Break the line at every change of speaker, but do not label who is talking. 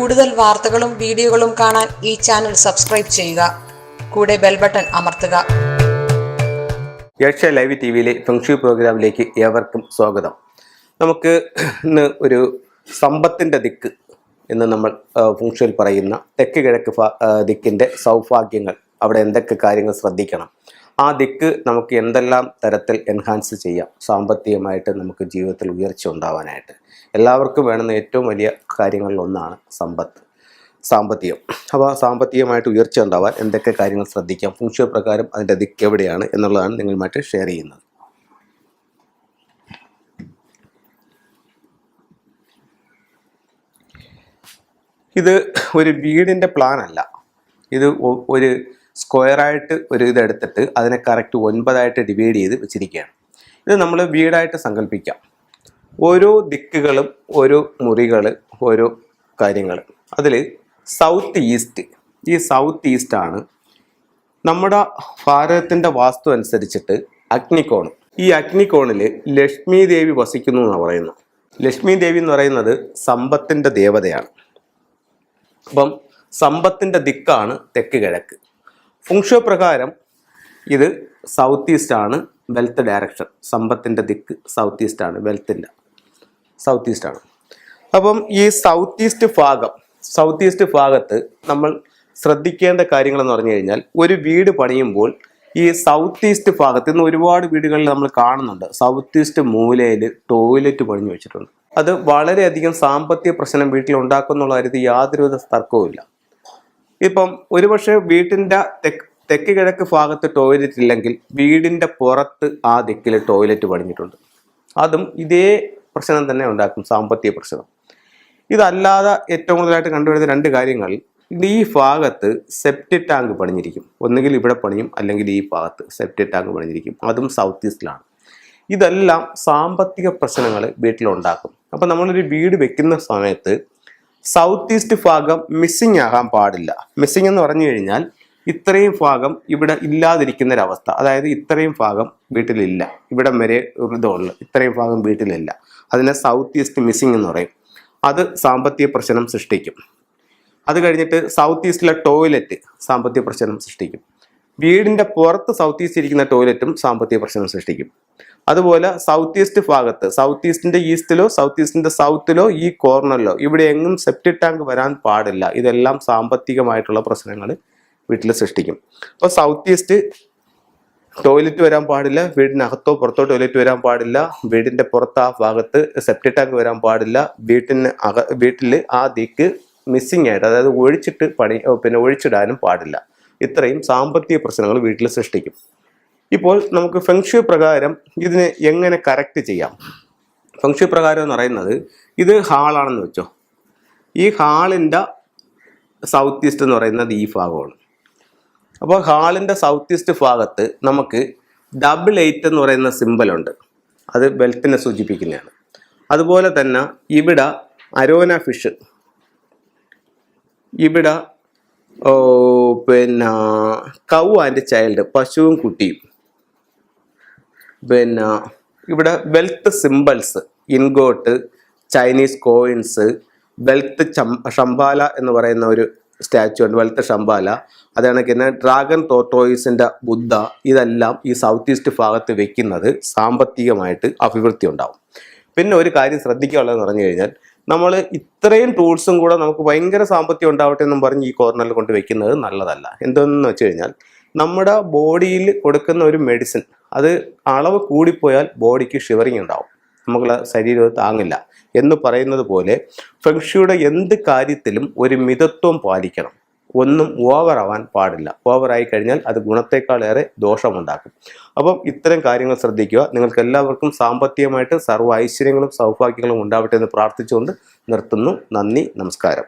കൂടുതൽ വാർത്തകളും വീഡിയോകളും കാണാൻ ഈ ചാനൽ സബ്സ്ക്രൈബ് ചെയ്യുക. കൂടെ ബെൽ ബട്ടൺ അമർത്തുക.
ഏഷ്യ ലൈവ് ടിവിയിലെ ഫെങ്ഷു പ്രോഗ്രാമിലേക്ക് ഏവർക്കും സ്വാഗതം. നമുക്ക് ഇന്ന് ഒരു സമ്പത്തിൻ്റെ ദിക്ക് എന്ന് നമ്മൾ ഫെങ്ഷുവിൽ പറയുന്ന തെക്ക് കിഴക്ക് ദിക്കിൻ്റെ സൗഭാഗ്യങ്ങൾ, അവിടെ എന്തൊക്കെ കാര്യങ്ങൾ ശ്രദ്ധിക്കണം, ആ ദിക്ക് നമുക്ക് എന്തെല്ലാം തരത്തിൽ എൻഹാൻസ് ചെയ്യാം, സാമ്പത്തികമായിട്ട് നമുക്ക് ജീവിതത്തിൽ ഉയർച്ച ഉണ്ടാവാനായിട്ട്. എല്ലാവർക്കും വേണ്ടുന്ന ഏറ്റവും വലിയ കാര്യങ്ങളിൽ ഒന്നാണ് സാമ്പത്തികം. അപ്പോൾ സാമ്പത്തികമായിട്ട് ഉയർച്ച ഉണ്ടാവാൻ എന്തൊക്കെ കാര്യങ്ങൾ ശ്രദ്ധിക്കാം, ഫെങ്ഷു പ്രകാരം അതിൻ്റെ ദിക്ക് എവിടെയാണ് എന്നുള്ളതാണ് നിങ്ങളുമായിട്ട് ഷെയർ ചെയ്യുന്നത്. ഇത് ഒരു വീടിൻ്റെ പ്ലാൻ അല്ല, ഇത് ഒരു സ്ക്വയറായിട്ട് ഒരു ഇതെടുത്തിട്ട് അതിനെ കറക്റ്റ് 9 ഡിവൈഡ് ചെയ്ത് വെച്ചിരിക്കുകയാണ്. ഇത് നമ്മൾ വീടായിട്ട് സങ്കല്പിക്കാം. ഓരോ ദിക്കുകളും ഓരോ മുറികൾ, ഓരോ കാര്യങ്ങൾ. അതിൽ സൗത്ത് ഈസ്റ്റാണ് നമ്മുടെ ഭാരതത്തിൻ്റെ വാസ്തു അനുസരിച്ചിട്ട് അഗ്നികോൺ. ഈ അഗ്നികോണിൽ ലക്ഷ്മി ദേവി വസിക്കുന്നു എന്നാണ് പറയുന്നത്. ലക്ഷ്മി ദേവി എന്ന് പറയുന്നത് സമ്പത്തിൻ്റെ ദേവതയാണ്. അപ്പം സമ്പത്തിൻ്റെ ദിക്കാണ് തെക്ക് കിഴക്ക്. ഫെങ്ഷു പ്രകാരം ഇത് സൗത്ത് ഈസ്റ്റാണ് വെൽത്ത് ഡയറക്ഷൻ. സമ്പത്തിൻ്റെ ദിക്ക് സൗത്ത് ഈസ്റ്റാണ്, വെൽത്തിൻ്റെ സൗത്ത് ഈസ്റ്റാണ്. അപ്പം ഈ സൗത്ത് ഈസ്റ്റ് ഭാഗത്ത് നമ്മൾ ശ്രദ്ധിക്കേണ്ട കാര്യങ്ങളെന്ന് പറഞ്ഞു കഴിഞ്ഞാൽ, ഒരു വീട് പണിയുമ്പോൾ ഈ സൗത്ത് ഈസ്റ്റ് ഭാഗത്ത് നിന്ന് ഒരുപാട് വീടുകളിൽ നമ്മൾ കാണുന്നുണ്ട്, സൗത്ത് ഈസ്റ്റ് മൂലയിൽ ടോയ്ലറ്റ് പണിഞ്ഞു വെച്ചിട്ടുണ്ട്. അത് വളരെയധികം സാമ്പത്തിക പ്രശ്നം വീട്ടിൽ ഉണ്ടാക്കുന്നുള്ള കാര്യത്തിൽ യാതൊരുവിധ തർക്കവുമില്ല. ഇപ്പം ഒരുപക്ഷെ വീട്ടിൻ്റെ തെക്ക് കിഴക്ക് ഭാഗത്ത് ടോയ്ലറ്റ് ഇല്ലെങ്കിൽ വീടിൻ്റെ പുറത്ത് ആ ദിക്കിൽ ടോയ്ലറ്റ് പണിഞ്ഞിട്ടുണ്ട്. അതും ഇതേ പ്രശ്നം തന്നെ ഉണ്ടാക്കും, സാമ്പത്തിക പ്രശ്നം. ഇതല്ലാതെ ഏറ്റവും കൂടുതലായിട്ട് കണ്ടുവരുന്ന 2 കാര്യങ്ങൾ, ഈ ഭാഗത്ത് സെപ്റ്റിക് ടാങ്ക് പണിഞ്ഞിരിക്കും. ഒന്നുകിൽ ഇവിടെ പണിയും, അല്ലെങ്കിൽ ഈ ഭാഗത്ത് സെപ്റ്റിക് ടാങ്ക് പണിഞ്ഞിരിക്കും. അതും സൗത്ത് ഈസ്റ്റിലാണ്. ഇതെല്ലാം സാമ്പത്തിക പ്രശ്നങ്ങൾ വീട്ടിലുണ്ടാക്കും. അപ്പം നമ്മളൊരു വീട് വെക്കുന്ന സമയത്ത് സൗത്ത് ഈസ്റ്റ് ഭാഗം മിസ്സിങ് ആകാൻ പാടില്ല. മിസ്സിങ് എന്ന് പറഞ്ഞു കഴിഞ്ഞാൽ ഇത്രയും ഭാഗം ഇവിടെ ഇല്ലാതിരിക്കുന്നൊരവസ്ഥ. അതായത് ഇത്രയും ഭാഗം വീട്ടിലില്ല, ഇവിടെ വരെ ഇതുള്ളു, ഇത്രയും ഭാഗം വീട്ടിലില്ല. അതിനെ സൗത്ത് ഈസ്റ്റ് മിസ്സിങ് എന്ന് പറയും. അത് സാമ്പത്തിക പ്രശ്നം സൃഷ്ടിക്കും. അത് കഴിഞ്ഞിട്ട് സൗത്ത് ഈസ്റ്റിലെ ടോയ്ലറ്റ് സാമ്പത്തിക പ്രശ്നം സൃഷ്ടിക്കും. വീടിൻ്റെ പുറത്ത് സൗത്ത് ഈസ്റ്റ് ഇരിക്കുന്ന ടോയ്ലറ്റും സാമ്പത്തിക പ്രശ്നം സൃഷ്ടിക്കും. അതുപോലെ സൗത്ത് ഈസ്റ്റ് ഭാഗത്ത്, സൗത്ത് ഈസ്റ്റിൻ്റെ ഈസ്റ്റിലോ സൗത്ത് ഈസ്റ്റിൻ്റെ സൗത്തിലോ ഈ കോർണറിലോ ഇവിടെ എങ്ങും സെപ്റ്റിക് ടാങ്ക് വരാൻ പാടില്ല. ഇതെല്ലാം സാമ്പത്തികമായിട്ടുള്ള പ്രശ്നങ്ങൾ വീട്ടിൽ സൃഷ്ടിക്കും. അപ്പോൾ സൗത്ത് ഈസ്റ്റ് ടോയ്ലറ്റ് വരാൻ പാടില്ല, വീടിനകത്തോ പുറത്തോ ടോയ്ലറ്റ് വരാൻ പാടില്ല, വീടിൻ്റെ പുറത്ത് ആ ഭാഗത്ത് സെപ്റ്റിക് ടാങ്ക് വരാൻ പാടില്ല, വീട്ടിൽ ആ ദിക്ക് മിസ്സിങ് ആയിട്ട്, അതായത് ഒഴിച്ചിടാനും പാടില്ല. ഇത്രയും സാമ്പത്തിക പ്രശ്നങ്ങൾ വീട്ടിൽ സൃഷ്ടിക്കും. ഇപ്പോൾ നമുക്ക് ഫെങ്ഷു പ്രകാരം ഇതിനെ എങ്ങനെ കറക്റ്റ് ചെയ്യാം? ഫെങ്ഷു പ്രകാരം എന്ന് പറയുന്നത്, ഇത് ഹാളാണെന്ന് വെച്ചോ. ഈ ഹാളിൻ്റെ സൗത്ത് ഈസ്റ്റ് എന്ന് പറയുന്നത് ഈ ഭാഗമാണ്. അപ്പോൾ ഹാളിൻ്റെ സൗത്ത് ഈസ്റ്റ് ഭാഗത്ത് നമുക്ക് 8 എന്ന് പറയുന്ന സിമ്പലുണ്ട്. അത് വെൽത്തിനെ സൂചിപ്പിക്കുന്നതാണ്. അതുപോലെ തന്നെ ഇവിടെ അരോന ഫിഷ്, ഇവിടെ പിന്നെ കൗ ആൻഡ് ചൈൽഡ്, പശുവും കുട്ടിയും, പിന്നെ ഇവിടെ wealth symbols, ingot, Chinese coins, wealth Shambhala എന്ന് പറയുന്ന ഒരു സ്റ്റാച്ചു ഉണ്ട്, വെൽത്ത് ശംബാല. അത് കണക്കിന് ഡ്രാഗൺ ടോർട്ടോയിസിൻ്റെ ബുദ്ധ. ഇതെല്ലാം ഈ സൗത്ത് ഈസ്റ്റ് ഭാഗത്ത് വെക്കുന്നത് സാമ്പത്തികമായിട്ട് അഭിവൃദ്ധി ഉണ്ടാവും. പിന്നെ ഒരു കാര്യം ശ്രദ്ധിക്കാനുള്ളതെന്ന് പറഞ്ഞു കഴിഞ്ഞാൽ, നമ്മൾ ഇത്രയും ടൂൾസും കൂടെ നമുക്ക് ഭയങ്കര സാമ്പത്തികം ഉണ്ടാവട്ടെ എന്നും പറഞ്ഞ് ഈ കോർണറിൽ കൊണ്ട് വെക്കുന്നത് നല്ലതല്ല. എന്തെന്ന് വെച്ച് കഴിഞ്ഞാൽ, നമ്മുടെ ബോഡിയിൽ കൊടുക്കുന്ന ഒരു മെഡിസിൻ അത് അളവ് കൂടിപ്പോയാൽ ബോഡിക്ക് ഷിവറിങ് ഉണ്ടാവും, നമുക്കുള്ള ശരീരം താങ്ങില്ല എന്ന് പറയുന്നത് പോലെ ഫെങ്ഷുയുടെ എന്ത് കാര്യത്തിലും ഒരു മിതത്വം പാലിക്കണം. ഒന്നും ഓവറാവാൻ പാടില്ല. ഓവറായി കഴിഞ്ഞാൽ അത് ഗുണത്തേക്കാളേറെ ദോഷമുണ്ടാക്കും. അപ്പം ഇത്തരം കാര്യങ്ങൾ ശ്രദ്ധിക്കുക. നിങ്ങൾക്ക് എല്ലാവർക്കും സാമ്പത്തികമായിട്ട് സർവ്വ ഐശ്വര്യങ്ങളും സൗഭാഗ്യങ്ങളും ഉണ്ടാവട്ടെ എന്ന് പ്രാർത്ഥിച്ചുകൊണ്ട് നിർത്തുന്നു. നന്ദി, നമസ്കാരം.